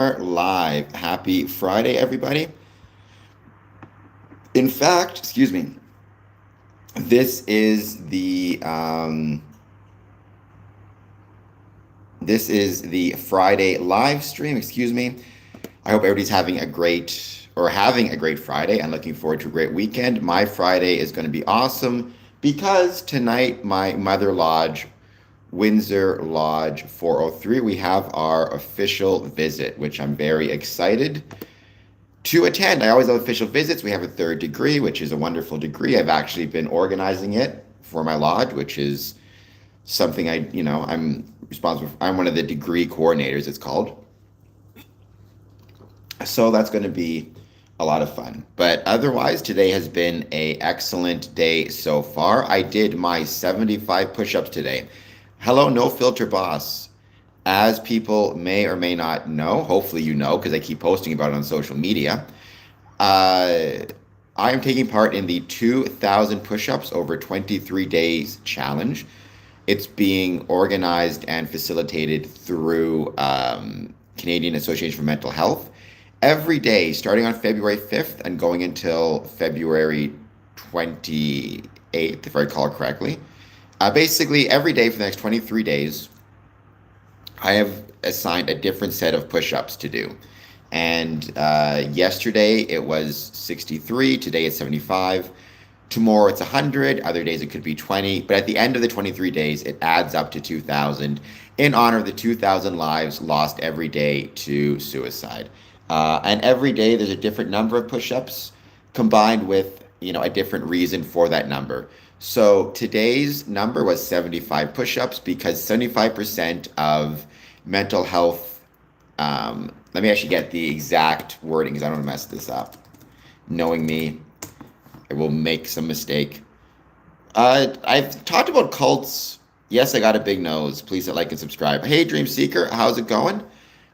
Are live. Happy Friday, everybody. In fact, excuse me, this is the Friday live stream. Excuse me. I hope everybody's having a great Friday and looking forward to a great weekend. My Friday is going to be awesome because tonight my mother lodge, Windsor Lodge 403, we have our official visit, which I'm very excited to attend. I always have official visits. We have a third degree, which is a wonderful degree. I've actually been organizing it for my lodge, which is something I'm responsible for. I'm one of the degree coordinators, it's called. So that's going to be a lot of fun. But otherwise, today has been a excellent day so far. I did my 75 push-ups today. Hello, No Filter Boss. As people may or may not know, hopefully you know because I keep posting about it on social media, I am taking part in the 2,000 push-ups over 23 days challenge. It's being organized and facilitated through Canadian Association for Mental Health. Every day, starting on February 5th and going until February 28th, if I recall correctly. Basically, every day for the next 23 days, I have assigned a different set of push-ups to do. And yesterday it was 63, today it's 75. Tomorrow it's 100, other days it could be 20. But at the end of the 23 days, it adds up to 2,000 in honor of the 2,000 lives lost every day to suicide. And every day there's a different number of push-ups combined with, a different reason for that number. So today's number was 75 push-ups because 75% of mental health, let me actually get the exact wording because I don't want to mess this up. Knowing me, I will make some mistake. I've talked about cults. Yes, I got a big nose. Please hit like and subscribe. Hey, Dream Seeker, how's it going?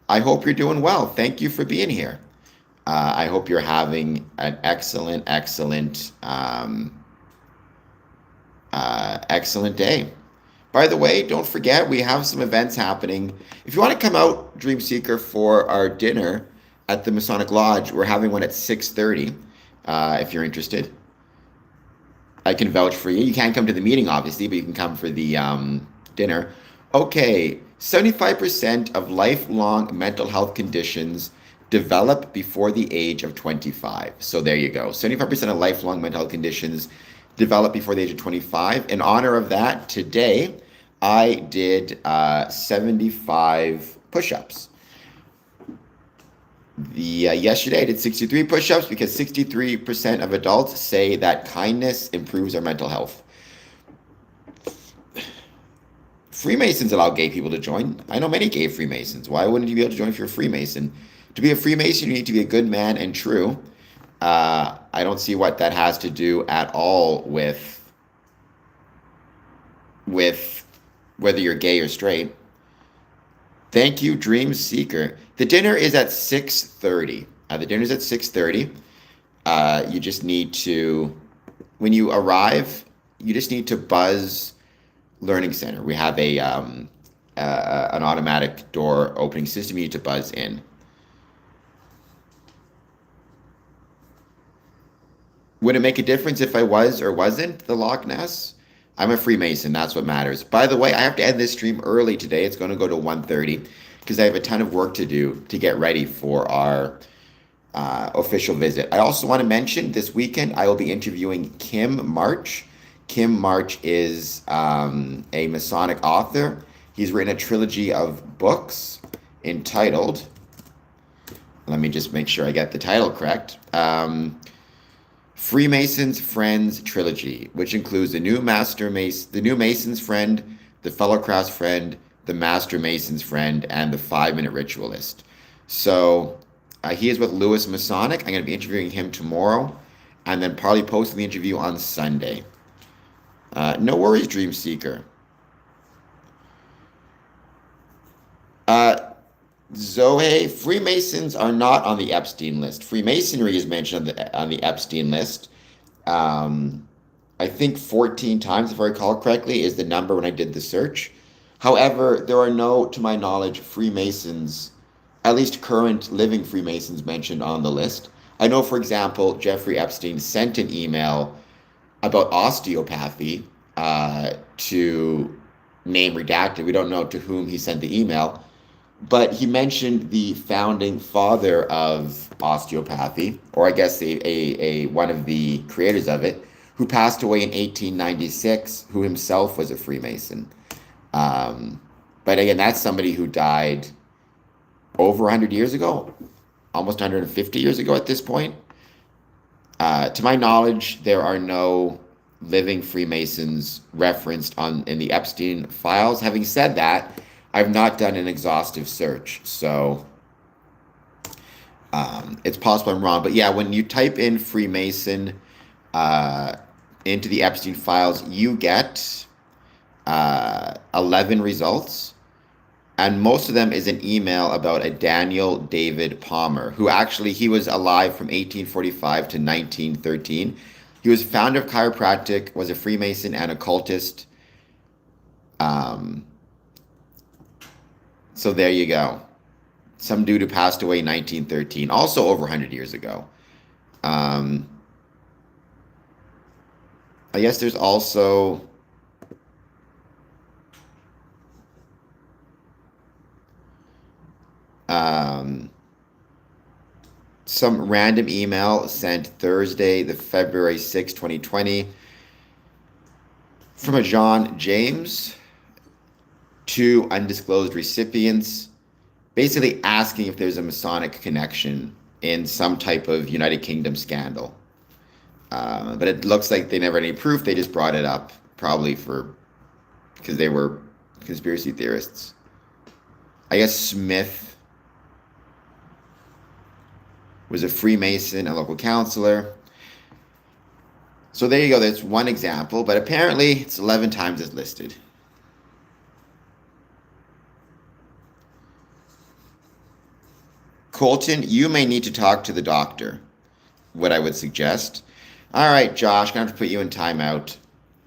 I hope you're doing well. Thank you for being here. I hope you're having an excellent day. By the way, don't forget we have some events happening. If you want to come out, Dream Seeker, for our dinner at the Masonic Lodge, we're having one at 6:30. If you're interested, I can vouch for you. You can't come to the meeting, obviously, but you can come for the dinner. Okay, 75% of lifelong mental health conditions develop before the age of 25. So there you go. 75% of lifelong mental health conditions develop before the age of 25. In honor of that, today I did 75 push-ups. Yesterday I did 63 push-ups because 63% of adults say that kindness improves our mental health. Freemasons allow gay people to join. I know many gay Freemasons. Why wouldn't you be able to join if you're a Freemason? To be a Freemason, you need to be a good man and true. I don't see what that has to do at all with whether you're gay or straight. Thank you, Dream Seeker. The dinner is at 6:30. The dinner's at 6:30. You just need to, when you arrive, you just need to buzz Learning Center. We have an automatic door opening system. You need to buzz in. Would it make a difference if I was or wasn't the Loch Ness? I'm a Freemason. That's what matters. By the way, I have to end this stream early today. It's going to go to 1:30 because I have a ton of work to do to get ready for our official visit. I also want to mention this weekend I will be interviewing Kim March. Kim March is a Masonic author. He's written a trilogy of books entitled, let me just make sure I get the title correct, Freemason's Friends Trilogy, which includes the new Mason's Friend, the Fellow Craft's Friend, the Master Mason's Friend, and the 5-Minute Ritualist. So he is with Lewis Masonic. I'm going to be interviewing him tomorrow and then probably posting the interview on Sunday. No worries, Dream Seeker. Zoe, Freemasons are not on the Epstein list. Freemasonry is mentioned on the Epstein list. I think 14 times, if I recall correctly, is the number when I did the search. However, there are no, to my knowledge, Freemasons at least current living Freemasons mentioned on the list. I know, for example, Jeffrey Epstein sent an email about osteopathy to name redacted. We don't know to whom he sent the email, but he mentioned the founding father of osteopathy, or I guess a one of the creators of it, who passed away in 1896, who himself was a Freemason. But again, that's somebody who died over 100 years ago, almost 150 years ago at this point. To my knowledge, there are no living Freemasons referenced in the Epstein files. Having said that, I've not done an exhaustive search, so it's possible I'm wrong. But yeah, when you type in Freemason into the Epstein files, you get 11 results. And most of them is an email about a Daniel David Palmer, who actually, he was alive from 1845 to 1913. He was founder of chiropractic, was a Freemason and occultist. So there you go. Some dude who passed away in 1913, also over 100 years ago. I guess there's also some random email sent Thursday, the February 6, 2020, from a John James to undisclosed recipients, basically asking if there's a Masonic connection in some type of United Kingdom scandal. But it looks like they never had any proof. They just brought it up, probably because they were conspiracy theorists. I guess Smith was a Freemason, a local counselor. So there you go. That's one example, but apparently it's 11 times as listed. Colton, you may need to talk to the doctor, what I would suggest. All right, Josh, gonna have to put you in timeout.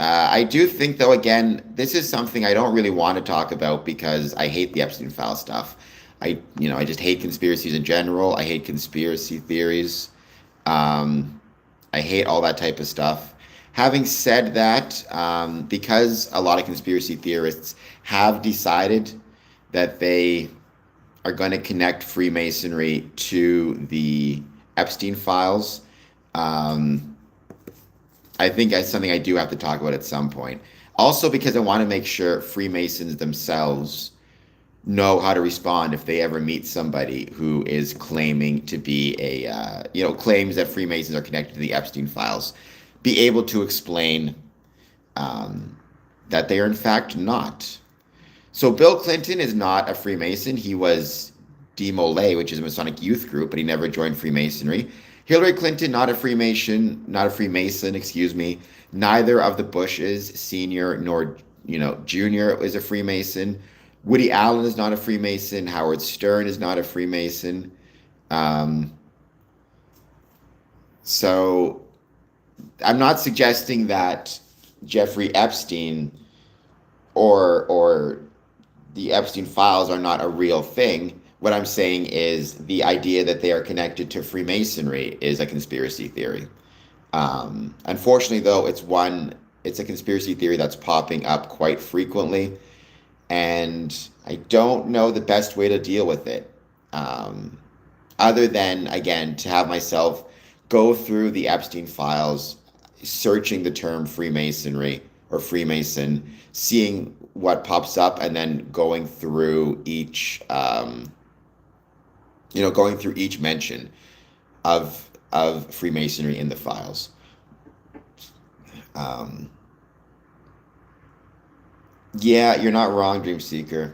I do think, though, again, this is something I don't really want to talk about because I hate the Epstein file stuff. I just hate conspiracies in general. I hate conspiracy theories. I hate all that type of stuff. Having said that, because a lot of conspiracy theorists have decided that they are going to connect Freemasonry to the Epstein files, I think that's something I do have to talk about at some point. Also, because I want to make sure Freemasons themselves know how to respond if they ever meet somebody who is claiming to be claims that Freemasons are connected to the Epstein files, be able to explain that they are in fact not. So Bill Clinton is not a Freemason. He was Demolay, which is a Masonic youth group, but he never joined Freemasonry. Hillary Clinton, not a Freemason, excuse me. Neither of the Bushes, senior nor junior, is a Freemason. Woody Allen is not a Freemason. Howard Stern is not a Freemason. So I'm not suggesting that Jeffrey Epstein or the Epstein files are not a real thing. What I'm saying is the idea that they are connected to Freemasonry is a conspiracy theory. Unfortunately, though, it's a conspiracy theory that's popping up quite frequently. And I don't know the best way to deal with it, other than, again, to have myself go through the Epstein files, searching the term Freemasonry or Freemason, seeing what pops up, and then going through each mention of Freemasonry in the files. Yeah, you're not wrong, Dream Seeker.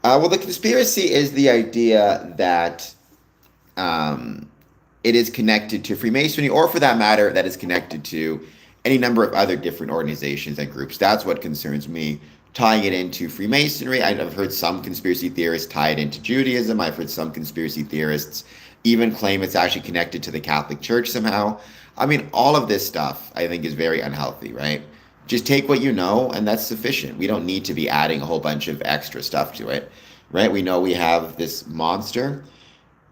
Well, the conspiracy is the idea that it is connected to Freemasonry, or for that matter, that is connected to any number of other different organizations and groups. That's what concerns me. Tying it into Freemasonry, I've heard some conspiracy theorists tie it into Judaism. I've heard some conspiracy theorists even claim it's actually connected to the Catholic Church somehow. I mean, all of this stuff, I think, is very unhealthy, right? Just take what you know, and that's sufficient. We don't need to be adding a whole bunch of extra stuff to it. right? We know we have this monster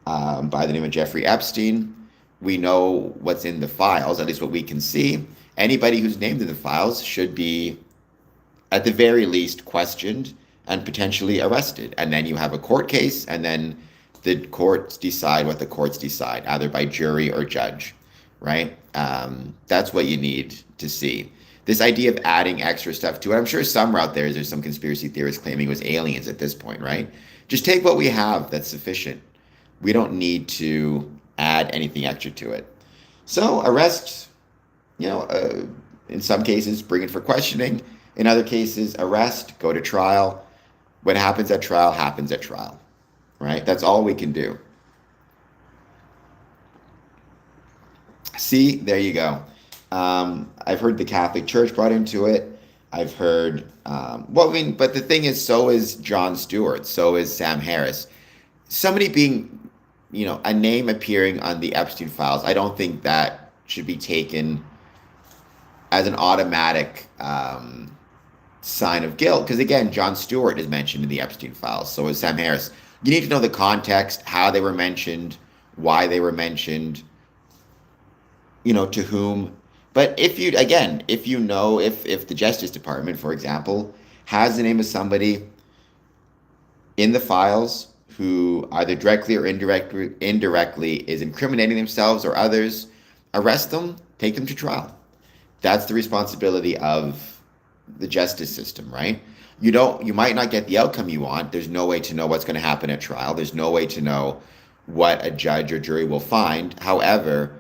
by the name of Jeffrey Epstein. We know what's in the files, at least what we can see. Anybody who's named in the files should be, at the very least, questioned and potentially arrested. And then you have a court case, and then the courts decide what the courts decide, either by jury or judge, right? That's what you need to see. This idea of adding extra stuff to it, I'm sure somewhere out there's some conspiracy theorists claiming it was aliens at this point, right? Just take what we have, that's sufficient. We don't need to add anything extra to it. So arrest, in some cases, bring it for questioning. In other cases, arrest, go to trial. What happens at trial happens at trial, right? That's all we can do. See, there you go. I've heard the Catholic Church brought into it. I've heard, but the thing is, so is Jon Stewart, so is Sam Harris. Somebody being, a name appearing on the Epstein files, I don't think that should be taken as an automatic sign of guilt. Because again, Jon Stewart is mentioned in the Epstein files, so is Sam Harris. You need to know the context, how they were mentioned, why they were mentioned, to whom. But if the Justice Department, for example, has the name of somebody in the files who either directly or indirectly is incriminating themselves or others, arrest them, take them to trial. That's the responsibility of the justice system, right? You might not get the outcome you want. There's no way to know what's going to happen at trial. There's no way to know what a judge or jury will find. However,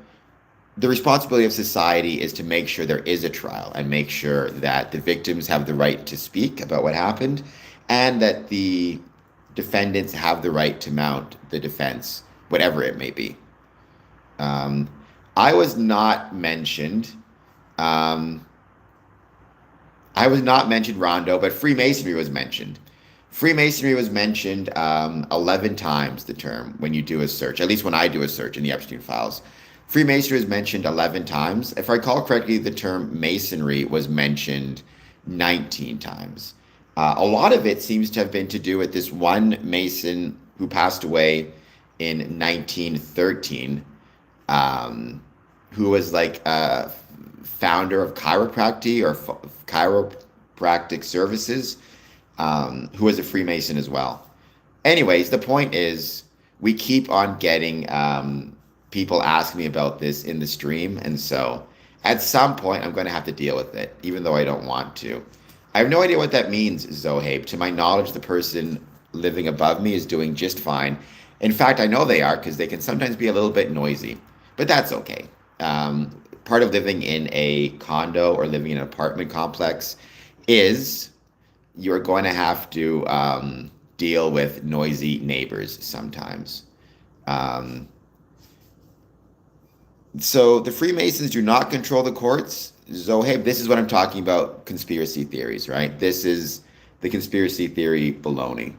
the responsibility of society is to make sure there is a trial and make sure that the victims have the right to speak about what happened and that the defendants have the right to mount the defense, whatever it may be. I was not mentioned. Rondo, but Freemasonry was mentioned. Freemasonry was mentioned 11 times, the term, when you do a search, at least when I do a search in the Epstein files. Freemasonry is mentioned 11 times. If I recall correctly, the term Masonry was mentioned 19 times. A lot of it seems to have been to do with this one Mason who passed away in 1913, who was like a founder of chiropractic or chiropractic services, who was a Freemason as well. Anyways, the point is we keep on getting people ask me about this in the stream, and so at some point I'm going to have to deal with it, even though I don't want to. I have no idea what that means, Zohabe. To my knowledge, the person living above me is doing just fine. In fact, I know they are because they can sometimes be a little bit noisy, but that's okay. Part of living in a condo or living in an apartment complex is you're going to have to deal with noisy neighbors sometimes. So the Freemasons do not control the courts. Zohabe, this is what I'm talking about, conspiracy theories, right? This is the conspiracy theory baloney.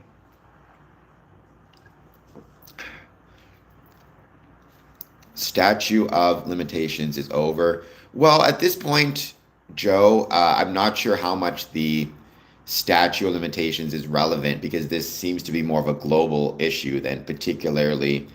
Statute of limitations is over. Well, at this point, Joe, I'm not sure how much the statute of limitations is relevant because this seems to be more of a global issue than particularly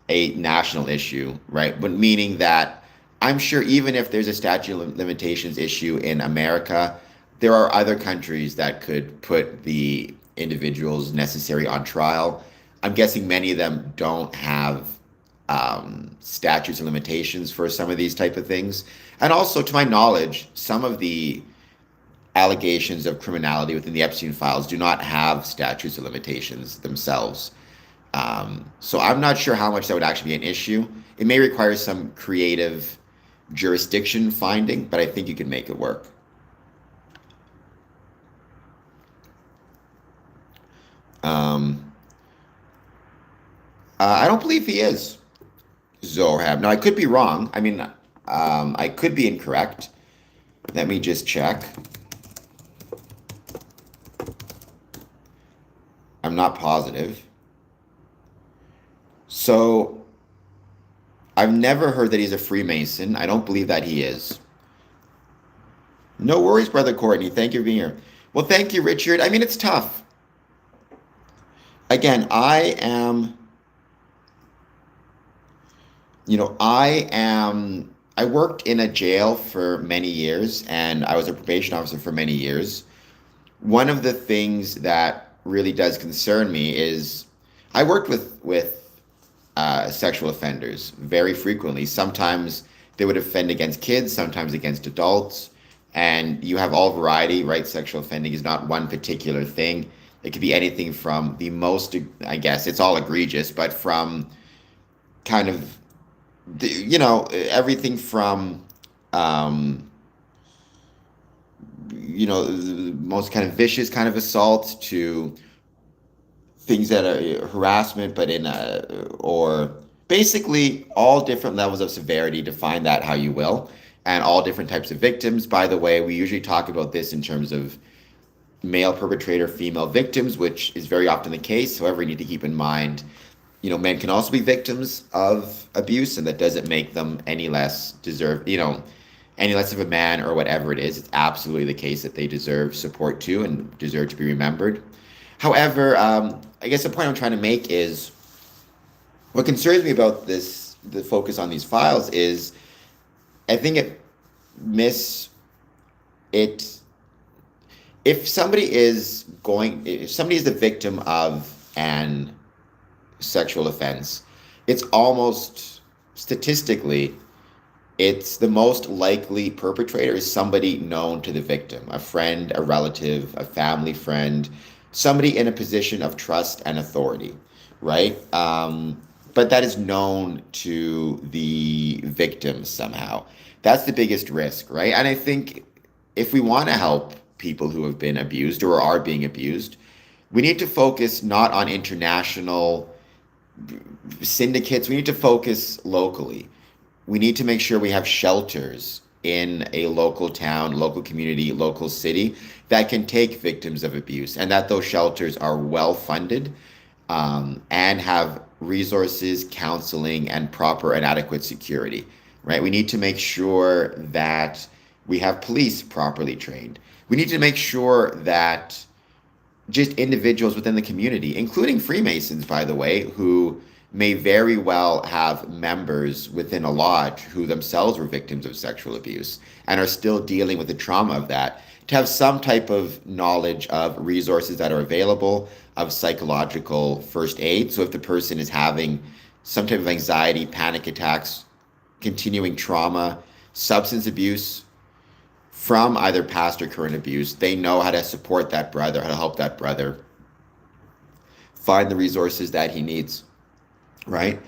a national issue, right? But meaning that I'm sure even if there's a statute of limitations issue in America, there are other countries that could put the individuals necessary on trial. I'm guessing many of them don't have statutes of limitations for some of these type of things. And also, to my knowledge, some of the allegations of criminality within the Epstein files do not have statutes of limitations themselves. So I'm not sure how much that would actually be an issue. It may require some creative jurisdiction finding, but I think you can make it work. I don't believe he is Zohab. Now, I could be wrong. I mean, I could be incorrect. Let me just check. I'm not positive. So I've never heard that he's a Freemason. I don't believe that he is. No worries, Brother Courtney. Thank you for being here. Well, thank you, Richard. I mean, it's tough. again, I worked in a jail for many years and I was a probation officer for many years. One of the things that really does concern me is I worked with sexual offenders very frequently. Sometimes they would offend against kids, sometimes against adults, and you have all variety, right? Sexual offending is not one particular thing. It could be anything from the most, I guess it's all egregious, but from kind of, everything from, um, the most kind of vicious kind of assaults to things that are harassment, but or basically all different levels of severity, define that how you will, and all different types of victims. By the way, we usually talk about this in terms of male perpetrator, female victims, which is very often the case. However, you need to keep in mind, men can also be victims of abuse, and that doesn't make them any less any less of a man or whatever it is. It's absolutely the case that they deserve support too and deserve to be remembered. However, I guess the point I'm trying to make is what concerns me about the focus on these files is I think miss it. If somebody is the victim of an sexual offense, it's almost statistically, it's the most likely perpetrator is somebody known to the victim, a friend, a relative, a family friend, somebody in a position of trust and authority, right? But that is known to the victim somehow. That's the biggest risk, right? And I think if we want to help people who have been abused or are being abused, we need to focus not on international syndicates. We need to focus locally. We need to make sure we have shelters in a local town, local community, local city that can take victims of abuse, and that those shelters are well funded, and have resources, counseling, and proper and adequate security, right? We need to make sure that we have police properly trained. We need to make sure that just individuals within the community, including Freemasons, by the way, who may very well have members within a lodge who themselves were victims of sexual abuse and are still dealing with the trauma of that, to have some type of knowledge of resources that are available, of psychological first aid. So if the person is having some type of anxiety, panic attacks, continuing trauma, substance abuse from either past or current abuse, they know how to support that brother, how to help that brother find the resources that he needs, right?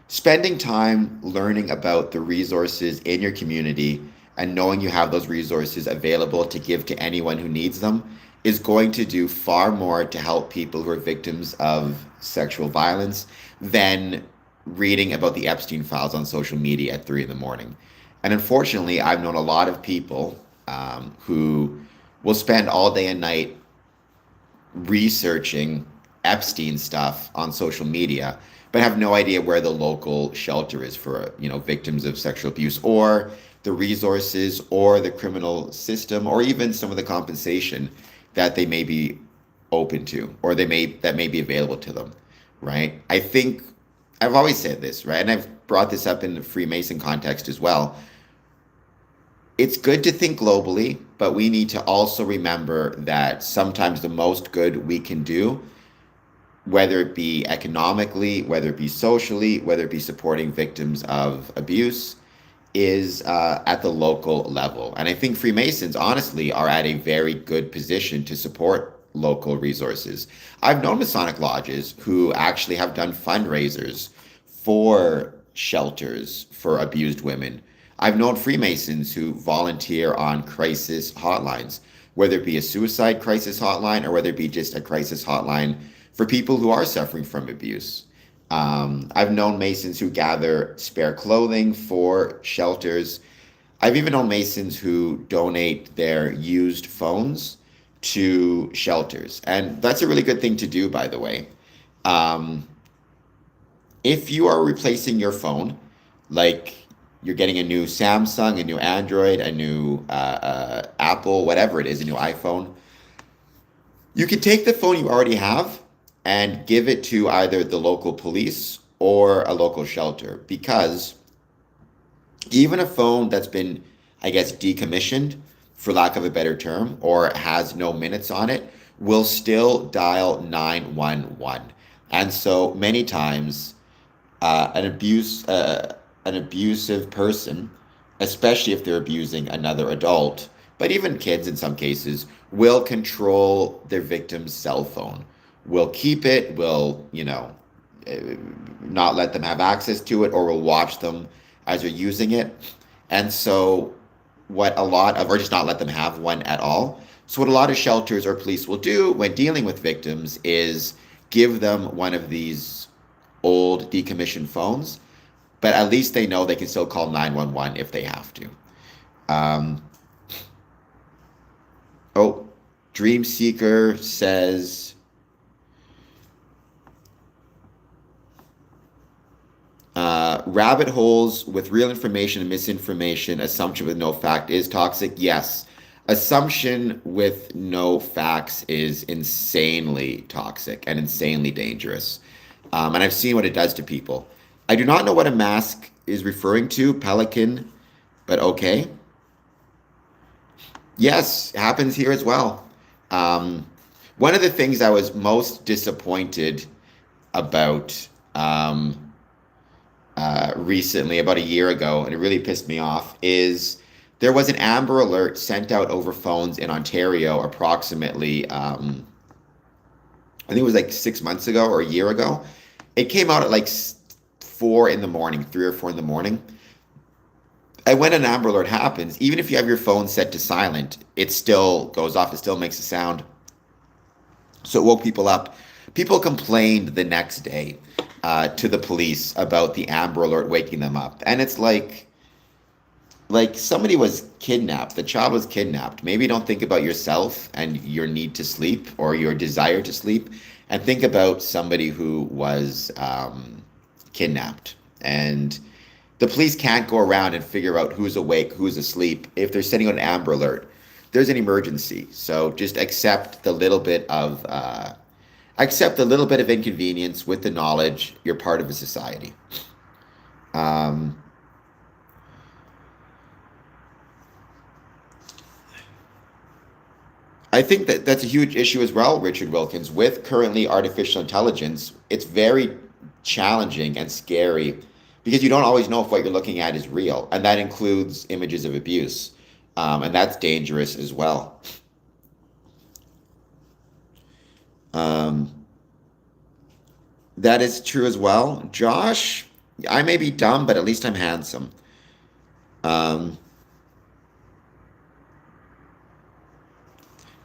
Spending time learning about the resources in your community and knowing you have those resources available to give to anyone who needs them is going to do far more to help people who are victims of sexual violence than reading about the Epstein files on social media at 3 in the morning. And unfortunately, I've known a lot of people who will spend all day and night researching Epstein stuff on social media, but have no idea where the local shelter is for, victims of sexual abuse, or the resources, or the criminal system, or even some of the compensation that they may be open to, or that may be available to them, right? I think I've always said this, right? And I've brought this up in the Freemason context as well. It's good to think globally, but we need to also remember that sometimes the most good we can do, whether it be economically, whether it be socially, whether it be supporting victims of abuse, is at the local level. And I think Freemasons, honestly, are at a very good position to support local resources. I've known Masonic lodges who actually have done fundraisers for shelters for abused women. I've known Freemasons who volunteer on crisis hotlines, whether it be a suicide crisis hotline or whether it be just a crisis hotline for people who are suffering from abuse. I've known Masons who gather spare clothing for shelters. I've even known Masons who donate their used phones to shelters. And that's a really good thing to do, by the way. Um, if you are replacing your phone, like you're getting a new Samsung, a new Android, a new Apple, whatever it is, a new iPhone, you can take the phone you already have and give it to either the local police or a local shelter, because even a phone that's been, I guess, decommissioned, for lack of a better term, or has no minutes on it, will still dial 911. And so many times, an abusive person, especially if they're abusing another adult, but even kids in some cases, will control their victim's cell phone, will keep it, will, not let them have access to it, or will watch them as they're using it. And so, or just not let them have one at all. So, what a lot of shelters or police will do when dealing with victims is give them one of these old decommissioned phones, but at least they know they can still call 911 if they have to. Um, oh, Dream Seeker says, rabbit holes with real information and misinformation, assumption with no fact is toxic. Yes. Assumption with no facts is insanely toxic and insanely dangerous. And I've seen what it does to people. I do not know what a mask is referring to, Pelican, but okay. Yes, happens here as well. Um, One of the things I was most disappointed about recently, about a year ago, and it really pissed me off, is there was an Amber Alert sent out over phones in Ontario approximately, I think it was like 6 months ago or a year ago. It came out at like 4 in the morning, 3 or 4 in the morning. And when an Amber Alert happens, even if you have your phone set to silent, it still goes off, it still makes a sound. So it woke people up. People complained the next day to the police about the Amber Alert waking them up. And it's like somebody was kidnapped. The child was kidnapped. Maybe don't think about yourself and your need to sleep or your desire to sleep, and think about somebody who was kidnapped. And the police can't go around and figure out who's awake, who's asleep. If they're sending out an Amber Alert, there's an emergency. So just accept a little bit of inconvenience with the knowledge you're part of a society. Um, I think that that's a huge issue as well, Richard Wilkins. With currently artificial intelligence, it's very challenging and scary because you don't always know if what you're looking at is real, and that includes images of abuse, and that's dangerous as well. Um, that is true as well. Josh, I may be dumb, but at least I'm handsome. Um,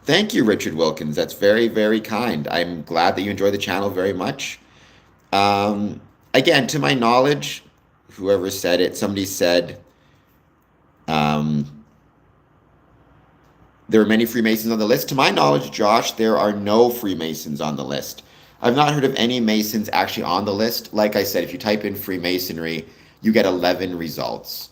Thank you, Richard Wilkins. That's very, very kind. I'm glad that you enjoy the channel very much. Again, to my knowledge, whoever said it, somebody said um, there are many Freemasons on the list. To my knowledge, Josh, there are no Freemasons on the list. I've not heard of any Masons actually on the list. Like I said, if you type in Freemasonry, you get 11 results.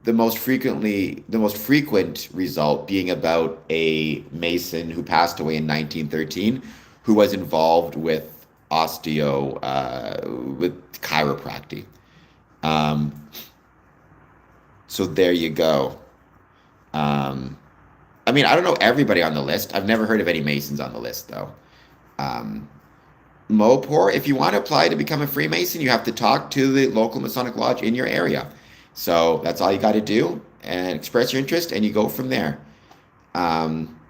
The most frequent result being about a Mason who passed away in 1913, who was involved with with chiropractic. Um, so there you go. Um, I mean, I don't know everybody on the list. I've never heard of any Masons on the list, though. Um, Mopor, if you want to apply to become a Freemason, you have to talk to the local Masonic Lodge in your area. So that's all you got to do, and express your interest, and you go from there. Um,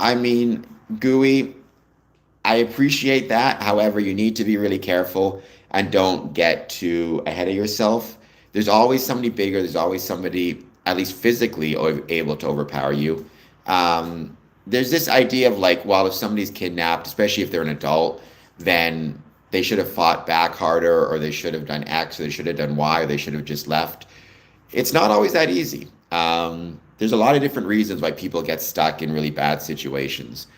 I mean, Gooey, I appreciate that. However, you need to be really careful and don't get too ahead of yourself. There's always somebody bigger. There's always somebody, at least physically, able to overpower you. There's this idea of like, well, if somebody's kidnapped, especially if they're an adult, then they should have fought back harder, or they should have done X, or they should have done Y, or they should have just left. It's not always that easy. There's a lot of different reasons why people get stuck in really bad situations.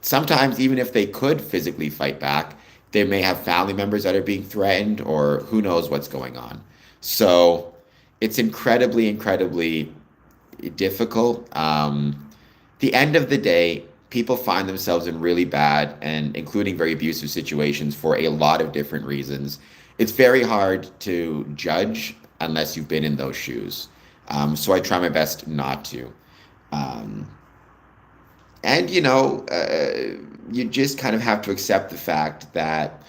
Sometimes, even if they could physically fight back, they may have family members that are being threatened, or who knows what's going on. So it's incredibly, incredibly difficult. The end of the day, people find themselves in really bad and including very abusive situations for a lot of different reasons. It's very hard to judge unless you've been in those shoes. So I try my best not to. Um, and you just kind of have to accept the fact that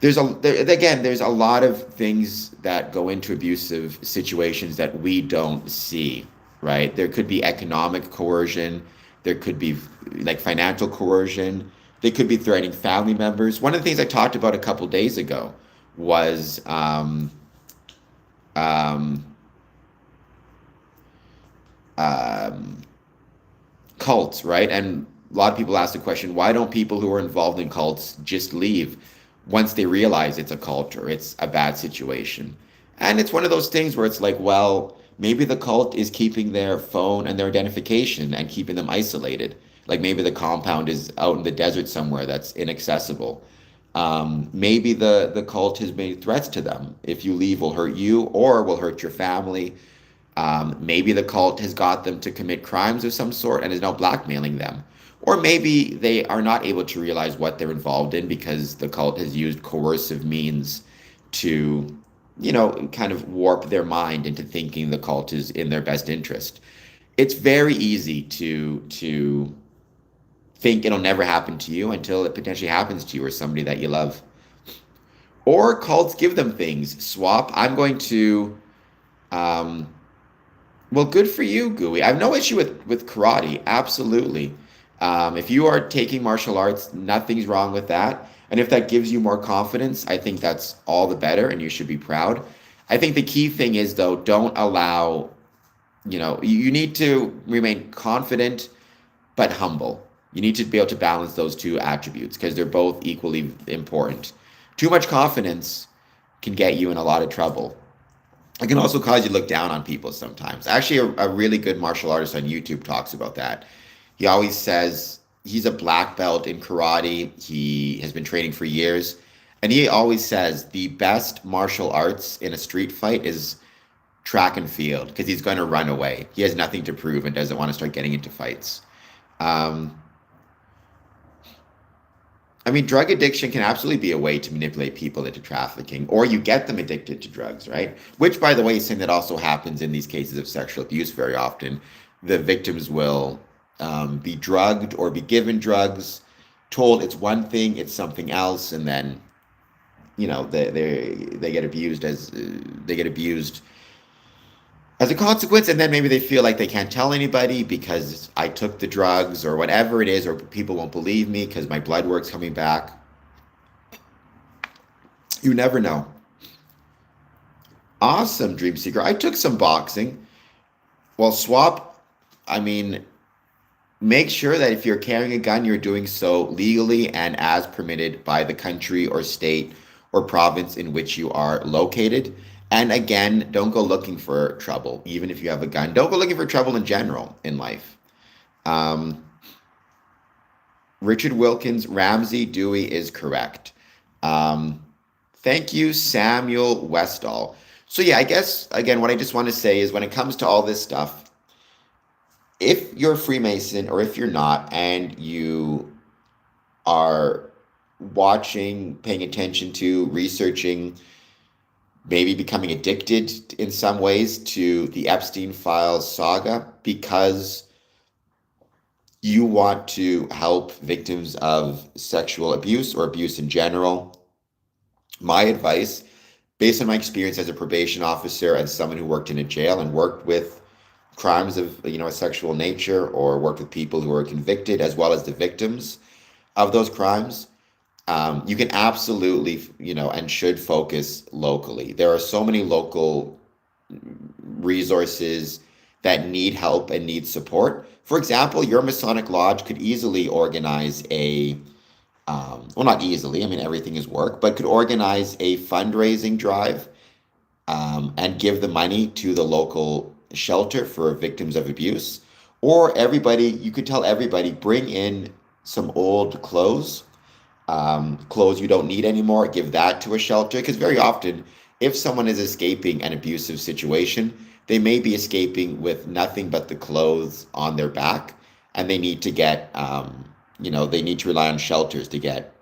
there's a lot of things that go into abusive situations that we don't see, right? There could be economic coercion, there could be like financial coercion, they could be threatening family members. One of the things I talked about a couple days ago was um, um, cults, right? And a lot of people ask the question, why don't people who are involved in cults just leave once they realize it's a cult or it's a bad situation? And it's one of those things where it's like, well, maybe the cult is keeping their phone and their identification and keeping them isolated. Like maybe the compound is out in the desert somewhere that's inaccessible. Maybe the cult has made threats to them. If you leave, will hurt you or will hurt your family. Maybe the cult has got them to commit crimes of some sort and is now blackmailing them. Or maybe they are not able to realize what they're involved in because the cult has used coercive means to, kind of warp their mind into thinking the cult is in their best interest. It's very easy to think it'll never happen to you until it potentially happens to you or somebody that you love. Or cults give them things. Swap. I'm going to um, Well, good for you, Gooey. I have no issue with karate. Absolutely. If you are taking martial arts, nothing's wrong with that. And if that gives you more confidence, I think that's all the better, and you should be proud. I think the key thing is, though, don't allow, you need to remain confident but humble. You need to be able to balance those two attributes because they're both equally important. Too much confidence can get you in a lot of trouble. It can also cause you to look down on people sometimes. Actually, a really good martial artist on YouTube talks about that. He always says he's a black belt in karate. He has been training for years. And he always says the best martial arts in a street fight is track and field because he's going to run away. He has nothing to prove and doesn't want to start getting into fights. Um, I mean, drug addiction can absolutely be a way to manipulate people into trafficking, or you get them addicted to drugs, right? Which, by the way, is something that also happens in these cases of sexual abuse very often. The victims will be drugged or be given drugs, told it's one thing, it's something else, and then they get abused as a consequence, and then maybe they feel like they can't tell anybody because I took the drugs or whatever it is, or people won't believe me because my blood work's coming back. You never know. Awesome, Dream Seeker. I took some boxing. Well, swap, I mean, make sure that if you're carrying a gun, you're doing so legally and as permitted by the country or state or province in which you are located. And again, don't go looking for trouble, even if you have a gun. Don't go looking for trouble in general in life. Um, Richard Wilkins, Ramsey Dewey is correct. Thank you, Samuel Westall. So yeah, I guess, again, what I just want to say is when it comes to all this stuff, if you're a Freemason or if you're not, and you are watching, paying attention to, researching, maybe becoming addicted in some ways to the Epstein Files saga because you want to help victims of sexual abuse or abuse in general, my advice, based on my experience as a probation officer and someone who worked in a jail and worked with crimes of a sexual nature or worked with people who were convicted as well as the victims of those crimes, you can absolutely, and should focus locally. There are so many local resources that need help and need support. For example, your Masonic Lodge could easily organize well, not easily, I mean, everything is work, but could organize a fundraising drive and give the money to the local shelter for victims of abuse. Or you could tell everybody, bring in some old clothes you don't need anymore, give that to a shelter. Because very often, if someone is escaping an abusive situation, they may be escaping with nothing but the clothes on their back. and they need to get, they need to rely on shelters to get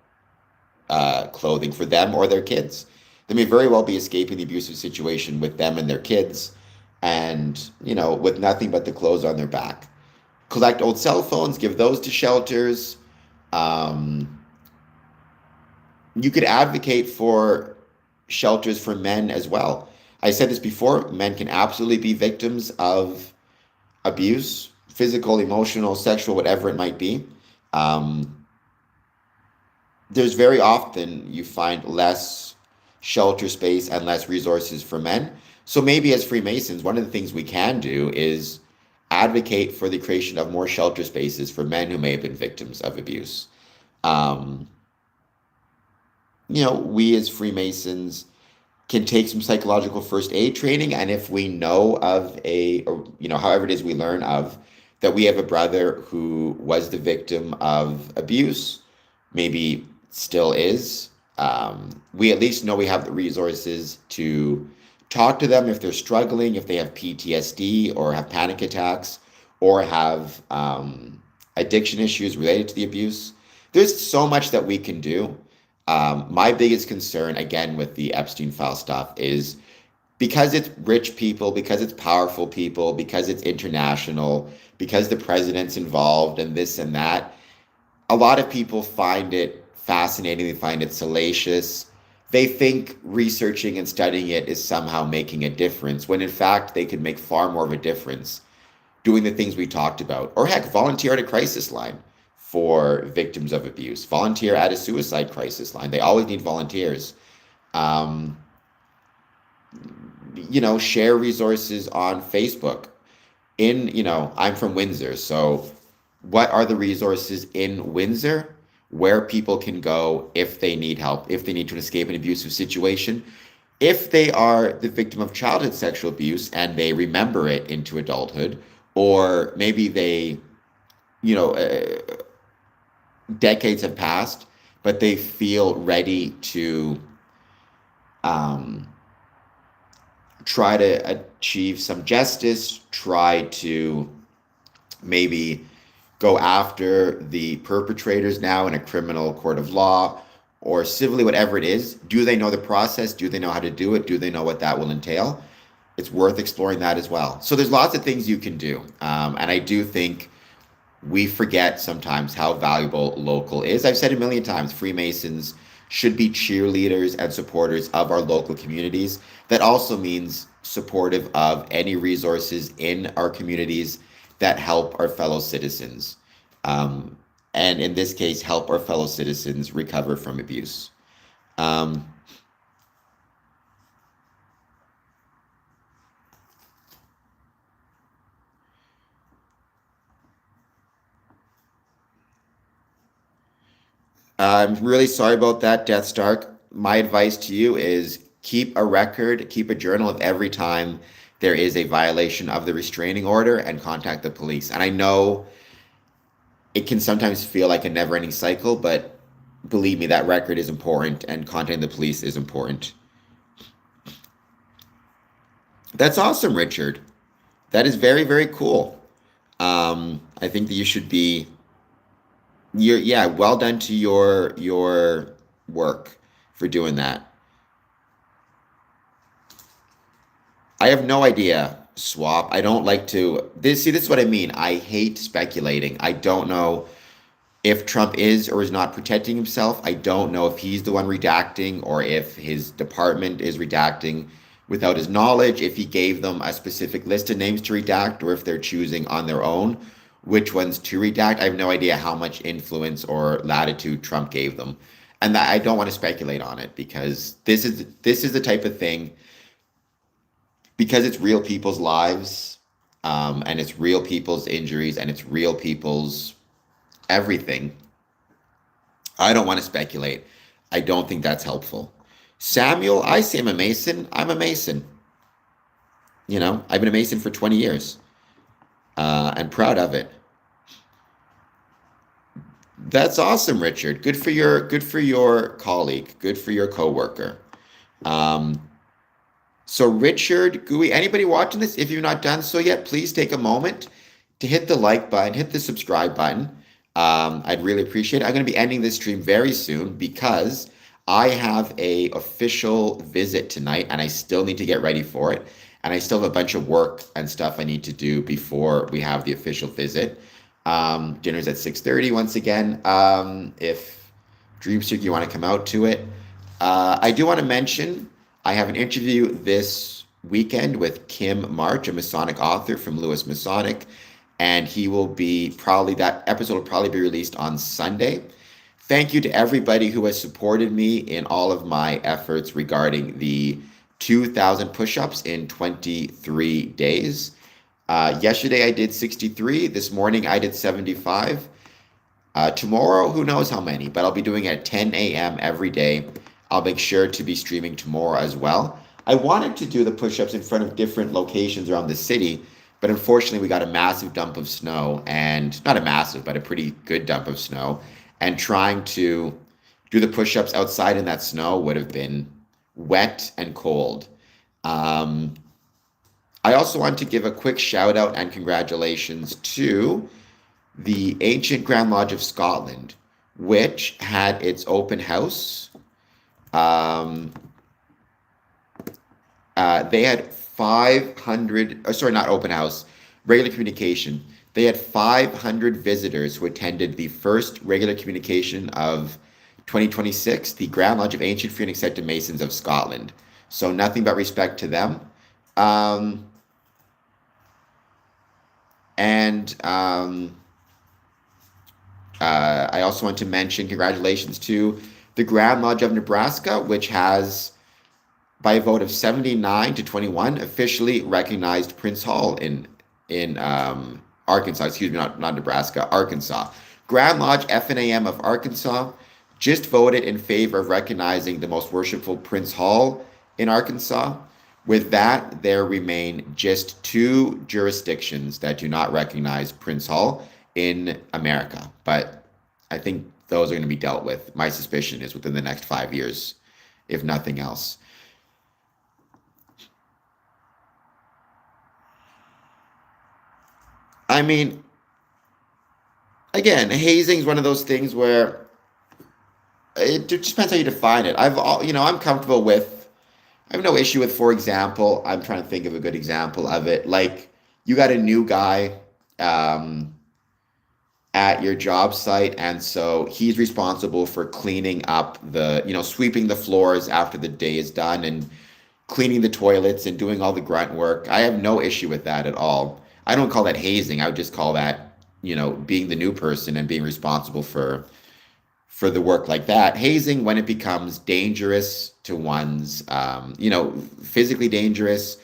clothing for them or their kids. They may very well be escaping the abusive situation with them and their kids, and with nothing but the clothes on their back. Collect old cell phones, give those to shelters. Um, you could advocate for shelters for men as well. I said this before, men can absolutely be victims of abuse, physical, emotional, sexual, whatever it might be. Um, there's very often you find less shelter space and less resources for men. So maybe as Freemasons, one of the things we can do is advocate for the creation of more shelter spaces for men who may have been victims of abuse. Um, we as Freemasons can take some psychological first aid training, and if we know of however it is we learn of that we have a brother who was the victim of abuse, maybe still is, we at least know we have the resources to talk to them if they're struggling, if they have PTSD or have panic attacks or have addiction issues related to the abuse. There's so much that we can do. My biggest concern, again, with the Epstein file stuff is because it's rich people, because it's powerful people, because it's international, because the president's involved and this and that, a lot of people find it fascinating. They find it salacious. They think researching and studying it is somehow making a difference, when in fact they could make far more of a difference doing the things we talked about. Or heck, volunteer at a crisis line for victims of abuse. Volunteer at a suicide crisis line. They always need volunteers. Um, share resources on Facebook. I'm from Windsor, so what are the resources in Windsor where people can go if they need help, if they need to escape an abusive situation, if they are the victim of childhood sexual abuse and they remember it into adulthood, or maybe they, decades have passed, but they feel ready to try to achieve some justice, try to maybe go after the perpetrators now in a criminal court of law or civilly, whatever it is. Do they know the process? Do they know how to do it? Do they know what that will entail? It's worth exploring that as well. So there's lots of things you can do. And I do think we forget sometimes how valuable local is. I've said a million times, Freemasons should be cheerleaders and supporters of our local communities. That also means supportive of any resources in our communities that help our fellow citizens. And in this case, help our fellow citizens recover from abuse. Um, I'm really sorry about that, Death Stark. My advice to you is keep a record, keep a journal of every time there is a violation of the restraining order and contact the police. And I know it can sometimes feel like a never-ending cycle, but believe me, that record is important and contacting the police is important. That's awesome, Richard. That is very, very cool. I think that you should be yeah, well done to your work for doing that. I have no idea, Swap. I don't like to this is what I mean. I hate speculating. I don't know if Trump is or is not protecting himself. I don't know if he's the one redacting or if his department is redacting without his knowledge, if he gave them a specific list of names to redact, or if they're choosing on their own which ones to redact. I have no idea how much influence or latitude Trump gave them. And I don't want to speculate on it because this is the type of thing, because it's real people's lives, and it's real people's injuries, and it's real people's everything. I don't want to speculate. I don't think that's helpful. Samuel, I say I'm a Mason. I'm a Mason. I've been a Mason for 20 years, and proud of it. That's awesome, Richard. Good for your colleague. Good for your coworker. Um, so Richard, Gui, anybody watching this, if you've not done so yet, please take a moment. to hit the like button, hit the subscribe button. I'd really appreciate it. I'm going to be ending this stream very soon because I have a official visit tonight and I still need to get ready for it. And I still have a bunch of work and stuff I need to do before we have the official visit. Dinner's at 6:30 once again. If Dreamseek, you want to come out to it. I do want to mention I have an interview this weekend with Kim March, a Masonic author from Lewis Masonic, and he will be that episode will probably be released on Sunday. Thank you to everybody who has supported me in all of my efforts regarding the 2,000 push-ups in 23 days. Yesterday I did 63. This morning I did 75. Tomorrow, who knows how many, but I'll be doing it at 10 a.m. every day. I'll make sure to be streaming tomorrow as well. I wanted to do the push-ups in front of different locations around the city, but unfortunately we got a massive dump of snow, and not a massive, but a pretty good dump of snow. And trying to do the push-ups outside in that snow would have been wet and cold. I also want to give a quick shout out and congratulations to the Ancient Grand Lodge of Scotland, which had its open house. They had 500, sorry, not open house, regular communication. They had 500 visitors who attended the first regular communication of 2026, the Grand Lodge of Ancient Free and Accepted Masons of Scotland. So nothing but respect to them. I also want to mention congratulations to the Grand Lodge of Nebraska, which has, by a vote of 79 to 21, officially recognized Prince Hall in Arkansas. Excuse me, not Nebraska, Arkansas. Grand Lodge FNAM of Arkansas just voted in favor of recognizing the most worshipful Prince Hall in Arkansas. With that, there remain just 2 jurisdictions that do not recognize Prince Hall in America. But I think those are going to be dealt with. My suspicion is within the next 5 years, if nothing else. I mean, again, hazing is one of those things where it just depends how you define it. I'm comfortable with. I have no issue with, for example, I'm trying to think of a good example of it. Like, you got a new guy at your job site, and so he's responsible for cleaning up sweeping the floors after the day is done and cleaning the toilets and doing all the grunt work. I have no issue with that at all. I don't call that hazing. I would just call that, being the new person and being responsible for the work like that. Hazing when it becomes dangerous to one's, physically dangerous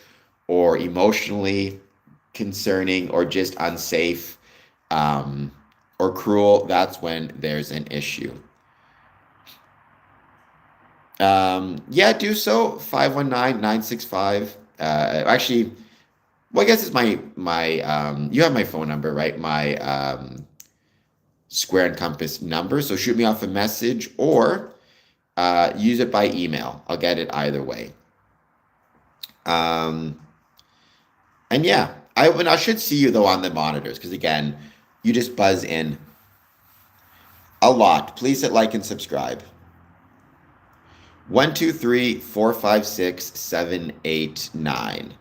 or emotionally concerning or just unsafe or cruel, that's when there's an issue. Do so. 519-965. Actually, well, I guess it's my you have my phone number, right? My Square and Compass number. So shoot me off a message or use it by email. I'll get it either way. I should see you though on the monitors because again, you just buzz in a lot. Please hit like and subscribe. 1, 2, 3, 4, 5, 6, 7, 8, 9.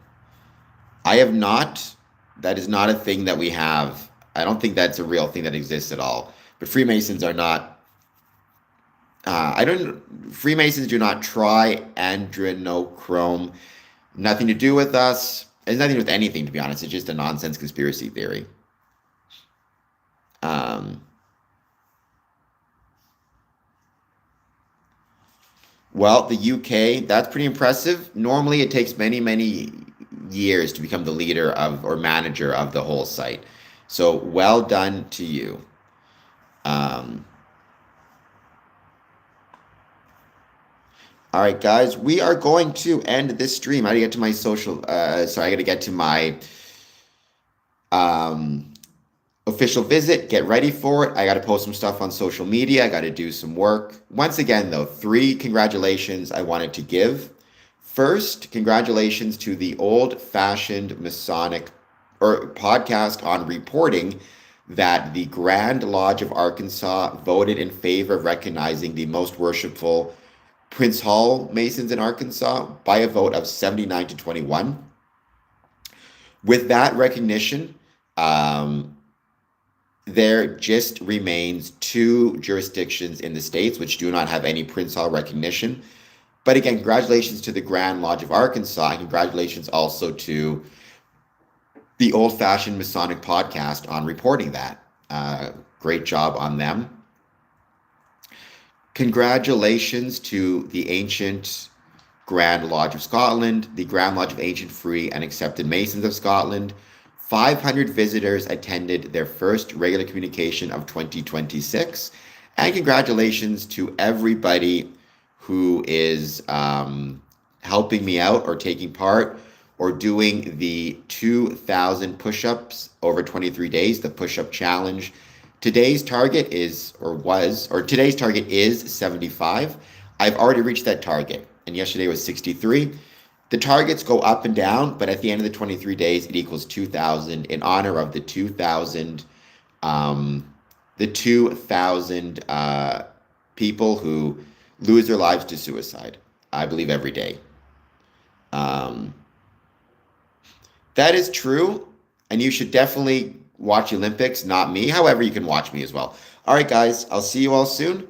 I have not. That is not a thing that we have. I don't think that's a real thing that exists at all. But Freemasons are not. Freemasons do not try adrenochrome. Nothing to do with us. It's nothing with anything, to be honest. It's just a nonsense conspiracy theory. Well, the UK, that's pretty impressive. Normally, it takes many, many years to become the leader of or manager of the whole site. So well done to you. All right, guys, we are going to end this stream. I got to get to my social. I got to get to my official visit. Get ready for it. I got to post some stuff on social media. I got to do some work. Once again, though, 3 congratulations I wanted to give. First, congratulations to the old-fashioned Masonic or podcast on reporting that the Grand Lodge of Arkansas voted in favor of recognizing the most worshipful Prince Hall Masons in Arkansas by a vote of 79 to 21. With that recognition, there just remains 2 jurisdictions in the states which do not have any Prince Hall recognition. But again, congratulations to the Grand Lodge of Arkansas, and congratulations also to the Old Fashioned Masonic podcast on reporting that. Great job on them. Congratulations to the Ancient Grand Lodge of Scotland, the Grand Lodge of Ancient Free and Accepted Masons of Scotland. 500 visitors attended their first regular communication of 2026. And congratulations to everybody who is helping me out or taking part or doing the 2,000 push-ups over 23 days, the push-up challenge. Today's target is 75. I've already reached that target, and yesterday was 63. The targets go up and down, but at the end of the 23 days, it equals 2,000 in honor of the 2,000 people who lose their lives to suicide, I believe, every day. That is true, and you should definitely watch Olympics, not me. However, you can watch me as well. All right, guys, I'll see you all soon.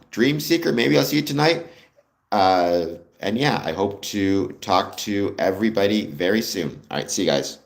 Dream Seeker, maybe I'll see you tonight. And yeah, I hope to talk to everybody very soon. All right, see you guys.